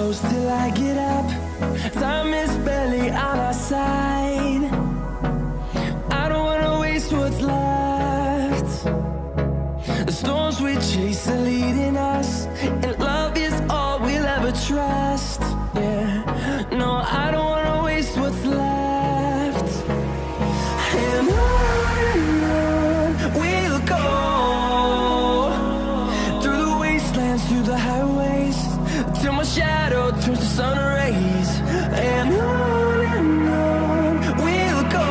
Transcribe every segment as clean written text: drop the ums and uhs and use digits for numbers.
close till I get up. Time is barely on our side. I don't wanna waste what's left. The storms we chase are leading us, and love is all we'll ever trust. Yeah, no, I don't wanna waste what's left. And on we'll go, through the wastelands, through the highways, till my shadow turns to sun rays. And on we'll go,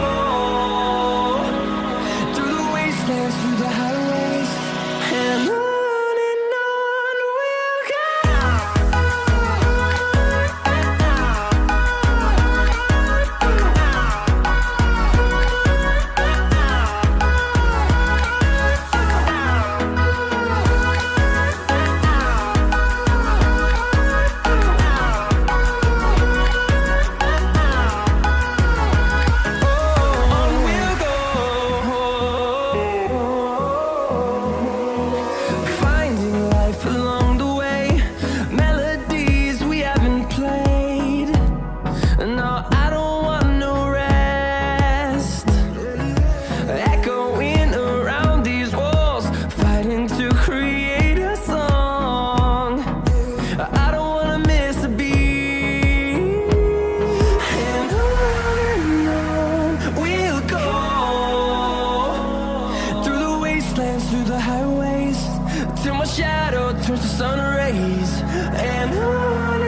through the wastelands, through the highways, and on we'll go. Finding life along the way, melodies we haven't played. No, I don't want no rest. Echoing around these walls, fighting to create a song. I don't wanna miss a beat. And on we'll go, through the wastelands, through the highways, till my shadow turns to sun rays. And on